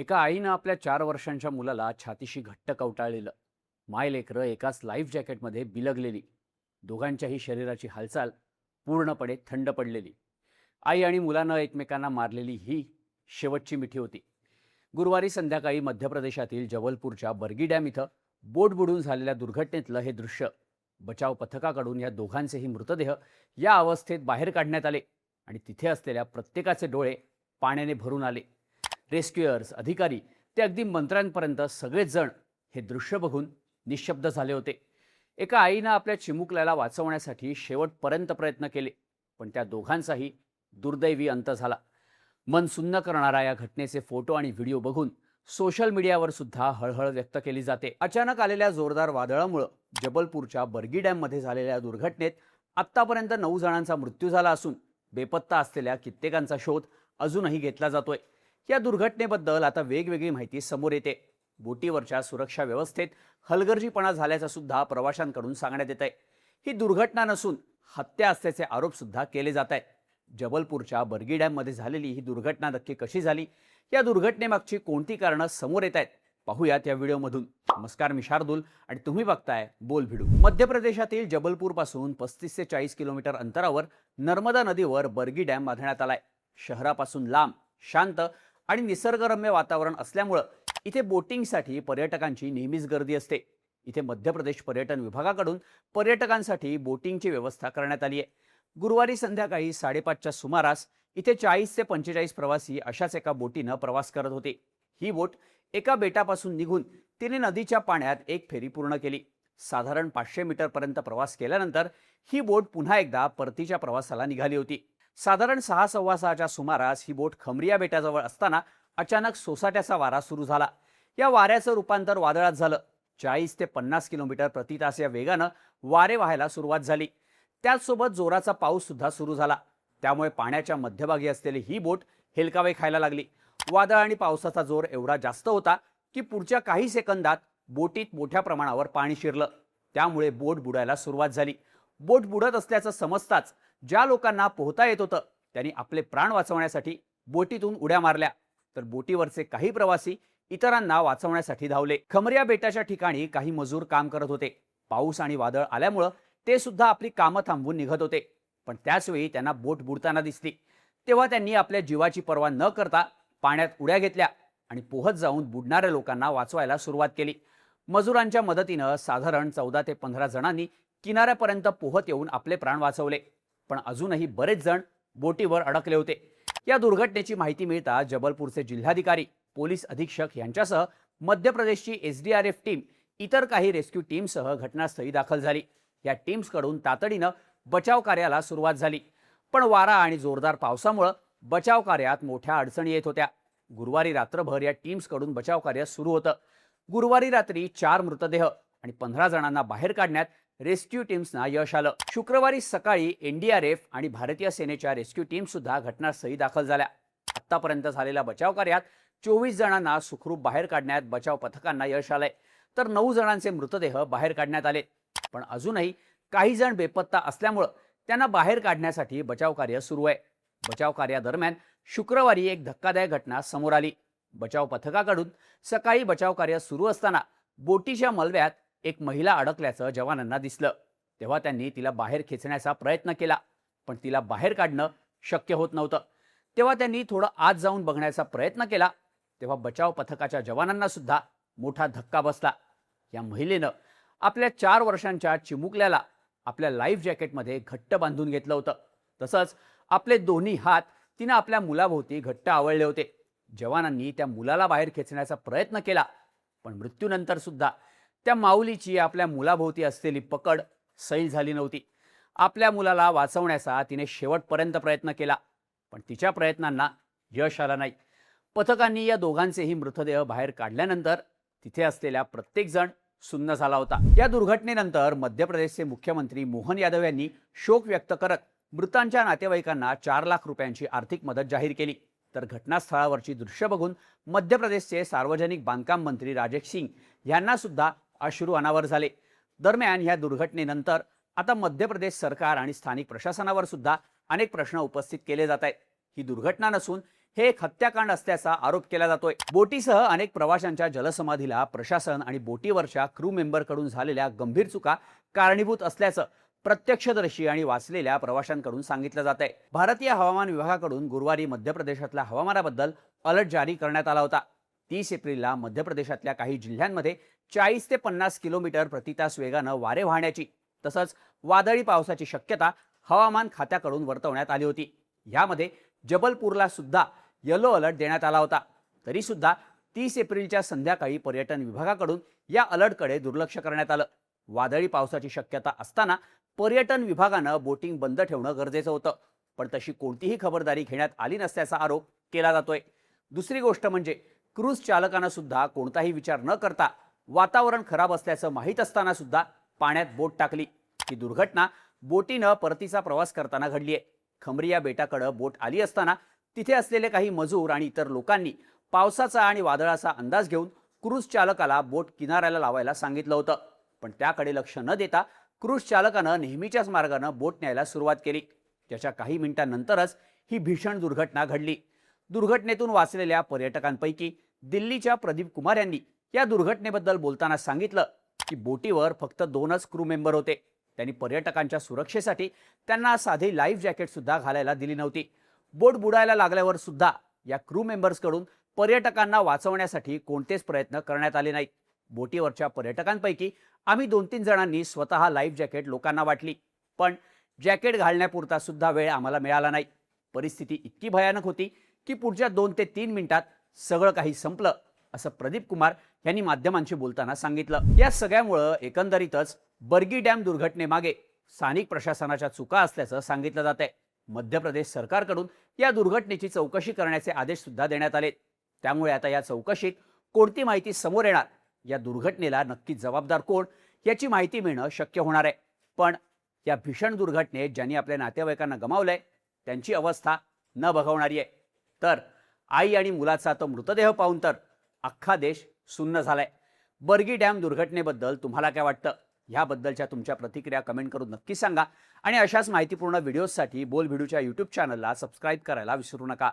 एका आईनं आपल्या 4 वर्षांच्या मुलाला छातीशी घट्ट कवटाळलेलं. मायलेकरं एकाच लाईफ जॅकेटमध्ये बिलगलेली. दोघांच्याही शरीराची हालचाल पूर्णपणे थंड पडलेली. आई आणि मुलानं एकमेकांना मारलेली ही शेवटची मिठी होती. गुरुवारी संध्याकाळी मध्य प्रदेशातील जबलपूरच्या बर्गी डॅम इथं बोट बुडून झालेल्या दुर्घटनेतलं हे दृश्य. बचाव पथकाकडून या दोघांचेही मृतदेह या अवस्थेत बाहेर काढण्यात आले आणि तिथे असलेल्या प्रत्येकाचे डोळे पाण्याने भरून आले. रेस्क्युअर्स, अधिकारी ते अगदी मंत्र्यांपर्यंत सगळेच जण हे दृश्य बघून निशब्द झाले होते. एका आईनं आपल्या चिमुकल्याला वाचवण्यासाठी शेवटपर्यंत प्रयत्न केले, पण त्या दोघांचाही दुर्दैवी अंत झाला. मन सुन्न करणारा या घटनेचे फोटो आणि व्हिडिओ बघून सोशल मीडियावर सुद्धा हळहळ व्यक्त केली जाते. अचानक आलेल्या जोरदार वादळामुळे जबलपूरच्या बर्गी डॅममध्ये झालेल्या दुर्घटनेत आत्तापर्यंत 9 जणांचा मृत्यू झाला असून बेपत्ता असलेल्या कित्येकांचा शोध अजूनही घेतला जातोय. या दुर्घटनेबद्दल आता वेगवेगळी माहिती समोर येते. बोटीवरच्या सुरक्षा व्यवस्थेत हलगर्जीपणा झाल्याचं सुद्धा प्रवाशांकडून सांगण्यात येत आहे. ही दुर्घटना नसून हत्या असल्याचे आरोप सुद्धा केले जात आहेत. जबलपूरच्या बर्गी डॅममध्ये झालेली ही दुर्घटना नक्की कशी झाली, या दुर्घटनेमागची कोणती कारणं समोर येत आहेत, पाहूयात या व्हिडिओमधून. नमस्कार, मी शार्दूल आणि तुम्ही बघताय बोल भिडू. मध्य प्रदेशातील जबलपूर पासून 35 ते 40 किलोमीटर अंतरावर नर्मदा नदीवर बर्गी डॅम बांधण्यात आलाय. शहरापासून लांब, शांत आणि निसर्गरम्य वातावरण असल्यामुळं इथे बोटिंगसाठी पर्यटकांची नेहमीच गर्दी असते. इथे मध्य प्रदेश पर्यटन विभागाकडून पर्यटकांसाठी बोटिंगची व्यवस्था करण्यात आली आहे. गुरुवारी संध्याकाळी 5:30च्या सुमारास इथे 40 ते 45 प्रवासी अशाच एका बोटीनं प्रवास करत होते. ही बोट एका बेटापासून निघून तिने नदीच्या पाण्यात एक फेरी पूर्ण केली. साधारण 500 मीटरपर्यंत प्रवास केल्यानंतर ही बोट पुन्हा एकदा परतीच्या प्रवासाला निघाली होती. साधारण 6:15च्या सुमारास ही बोट खमरिया बेटाजवळ असताना अचानक सोसाट्याचा वारा सुरू झाला. या वाऱ्याचं रूपांतर वादळात झालं. 40 ते 50 किलोमीटर प्रति तास या वेगानं वारे वाहायला सुरुवात झाली. त्याचसोबत जोराचा पाऊस सुद्धा सुरू झाला. त्यामुळे पाण्याच्या मध्यभागी असलेली ही बोट हेलकावे खायला लागली. वादळ आणि पावसाचा जोर एवढा जास्त होता की पुढच्या काही सेकंदात बोटीत मोठ्या प्रमाणावर पाणी शिरलं. त्यामुळे बोट बुडायला सुरुवात झाली. बोट बुडत असल्याचं समजताच ज्या लोकांना पोहता येत होतं त्यांनी आपले प्राण वाचवण्यासाठी बोटीतून उड्या मारल्या, तर बोटीवरचे काही प्रवासी इतरांना वाचवण्यासाठी धावले. खमरिया बेटाच्या ठिकाणी काही मजूर काम करत होते. पाऊस आणि वादळ आल्यामुळं ते सुद्धा आपली कामं थांबवून निघत होते, पण त्याचवेळी त्यांना बोट बुडताना दिसली. तेव्हा त्यांनी आपल्या जीवाची पर्वा न करता पाण्यात उड्या घेतल्या आणि पोहत जाऊन बुडणाऱ्या लोकांना वाचवायला सुरुवात केली. मजुरांच्या मदतीनं साधारण 14 ते 15 जणांनी किनाऱ्यापर्यंत पोहत येऊन आपले प्राण वाचवले, पण अजूनही बरेच जण बोटीवर अडकले होते. या दुर्घटनेची माहिती मिळता जबलपूरचे जिल्हाधिकारी, पोलीस अधीक्षक यांच्यासह मध्य प्रदेशची SDRF टीम, इतर काही रेस्क्यू टीमसह घटनास्थळी दाखल झाली. या टीम्सकडून तातडीनं बचाव कार्याला सुरुवात झाली, पण वारा आणि जोरदार पावसामुळे बचाव कार्यात मोठ्या अडचणी येत होत्या. गुरुवारी रात्रभर या टीम्सकडून बचाव कार्य सुरू होतं. गुरुवारी रात्री 4 मृतदेह आणि 15 जणांना बाहेर काढण्यात रेस्क्यू टीम्सना यश आलं. शुक्रवारी सकाळी NDRF आणि भारतीय सेनेच्या रेस्क्यू टीम सुद्धा घटनास्थळी दाखल झाल्या. आतापर्यंत झालेल्या बचाव कार्यात 24 जणांना सुखरूप बाहेर काढण्यात बचाव पथकांना यश आलंय, तर 9 जणांचे मृतदेह बाहेर काढण्यात आले. पण अजूनही काही जण बेपत्ता असल्यामुळे त्यांना बाहेर काढण्यासाठी बचाव कार्य सुरू आहे. बचाव कार्यादरम्यान शुक्रवारी एक धक्कादायक घटना समोर आली. बचाव पथकाकडून सकाळी बचाव कार्य सुरू असताना बोटीच्या मलब्यात एक महिला अडकल्याचं जवानांना दिसलं. तेव्हा त्यांनी तिला बाहेर खेचण्याचा प्रयत्न केला, पण तिला बाहेर काढणं शक्य होत नव्हतं. तेव्हा त्यांनी थोडं आत जाऊन बघण्याचा प्रयत्न केला. तेव्हा बचाव पथकाच्या जवानांना सुद्धा मोठा धक्का बसला. या महिलेनं आपल्या 4 वर्षांच्या चिमुकल्याला आपल्या लाईफ जॅकेटमध्ये घट्ट बांधून घेतलं होतं. तसंच आपले दोन्ही हात तिनं आपल्या मुलाभोवती घट्ट आवळले होते. जवानांनी त्या मुलाला बाहेर खेचण्याचा प्रयत्न केला, पण मृत्यूनंतर सुद्धा त्या माऊलीची आपल्या मुलाभोवती असलेली पकड सैल झाली नव्हती. आपल्या मुलाला वाचवण्याचा तिने शेवटपर्यंत प्रयत्न केला, पण तिच्या प्रयत्नांना यश आलं नाही. पथकांनी या दोघांचेही मृतदेह बाहेर काढल्यानंतर तिथे असलेला प्रत्येक जण सुन्न झाला होता. या दुर्घटनेनंतर मध्य प्रदेशचे मुख्यमंत्री मोहन यादव यांनी शोक व्यक्त करत मृतांच्या नातेवाईकांना 4 लाख रुपयांची आर्थिक मदत जाहीर केली. तर घटनास्थळावरची दृश्य बघून मध्य प्रदेशचे सार्वजनिक बांधकाम मंत्री राजेश सिंग यांना सुद्धा अश्रू अनावर झाले. दरम्यान या दुर्घटनेनंतर आता मध्य प्रदेश सरकार आणि स्थानिक प्रशासनावर सुद्धा अनेक प्रश्न उपस्थित केले जात आहेत. ही दुर्घटना नसून हे एक हत्याकांड असल्याचा आरोप केला जातोय. बोटीसह अनेक प्रवाशांच्या जलसमाधीला प्रशासन आणि बोटीवरच्या क्रू मेंबरकडून झालेल्या गंभीर चुका कारणीभूत असल्याचं प्रत्यक्षदर्शी आणि वाचलेल्या प्रवाशांकडून सांगितलं जात आहे. भारतीय हवामान विभागाकडून गुरुवारी मध्य प्रदेशातल्या हवामानाबद्दल अलर्ट जारी करण्यात आला होता. 30 एप्रिलला मध्य प्रदेशातल्या काही जिल्ह्यांमध्ये 40 ते 50 किलोमीटर प्रति तास वेगानं वारे वाहण्याची तसंच वादळी पावसाची शक्यता हवामान खात्याकडून वर्तवण्यात आली होती. यामध्ये जबलपूरला सुद्धा येलो अलर्ट देण्यात आला होता. तरी सुद्धा 30 एप्रिलच्या संध्याकाळी पर्यटन विभागाकडून या अलर्टकडे दुर्लक्ष करण्यात आलं. वादळी पावसाची शक्यता असताना पर्यटन विभागानं बोटिंग बंद ठेवणं गरजेचं होतं, पण तशी कोणतीही खबरदारी घेण्यात आली नसल्याचा आरोप केला जातोय. दुसरी गोष्ट म्हणजे क्रूज चालकानं सुद्धा कोणताही विचार न करता वातावरण खराब असल्याचं माहीत असताना सुद्धा पाण्यात बोट टाकली. ही दुर्घटना बोटीनं परतीचा प्रवास करताना घडली आहे. खमरिया बेटाकडं बोट आली असताना तिथे असलेले काही मजूर आणि इतर लोकांनी पावसाचा आणि वादळाचा अंदाज घेऊन क्रूज चालकाला बोट किनाऱ्याला लावायला सांगितलं होतं, पण त्याकडे लक्ष न देता क्रूज चालकानं नेहमीच्याच मार्गानं बोट न्यायला सुरुवात केली. त्याच्या काही मिनिटांनंतरच ही भीषण दुर्घटना घडली. दुर्घटनेतून वाचलेल्या पर्यटकांपैकी दिल्लीच्या प्रदीप कुमार यांनी या दुर्घटनेबद्दल बोलताना सांगितलं की बोटीवर फक्त 2च क्रू मेंबर होते. त्यांनी पर्यटकांच्या सुरक्षेसाठी त्यांना साधी लाईफ जॅकेट सुद्धा घालायला दिली नव्हती. बोट बुडायला लागल्यावर सुद्धा या क्रू मेंबर्सकडून पर्यटकांना वाचवण्यासाठी कोणतेच प्रयत्न करण्यात आले नाहीत. बोटीवरच्या पर्यटकांपैकी आम्ही 2-3 जणांनी स्वतः लाईफ जॅकेट लोकांना वाटली, पण जॅकेट घालण्यापुरता सुद्धा वेळ आम्हाला मिळाला नाही. परिस्थिती इतकी भयानक होती की पुढच्या 2 ते 3 मिनिटात सगळं काही संपलं, असं प्रदीप कुमार यांनी माध्यमांशी बोलताना सांगितलं. या सगळ्यामुळं एकंदरीतच बर्गी डॅम दुर्घटनेमागे स्थानिक प्रशासनाच्या चुका असल्याचं सांगितलं जात आहे. मध्य प्रदेश सरकारकडून या दुर्घटनेची चौकशी करण्याचे आदेश सुद्धा देण्यात आले. त्यामुळे आता या चौकशीत कोणती माहिती समोर येणार, या दुर्घटनेला नक्की जबाबदार कोण याची माहिती मिळणं शक्य होणार आहे. पण या भीषण दुर्घटनेत ज्यांनी आपल्या नातेवाईकांना गमावलंय त्यांची अवस्था न बघवणारी आहे. तर आई आणि मुलाचा तो मृतदेह पाहून तर अख्खा देश सुन्न झालाय. बर्गी डॅम दुर्घटनेबद्दल तुम्हाला काय वाटतं, याबद्दलच्या तुमच्या प्रतिक्रिया कमेंट करून नक्की सांगा आणि अशाच माहितीपूर्ण व्हिडिओजसाठी बोलभिडूच्या यूट्यूब चॅनलला सबस्क्राईब करायला विसरू नका.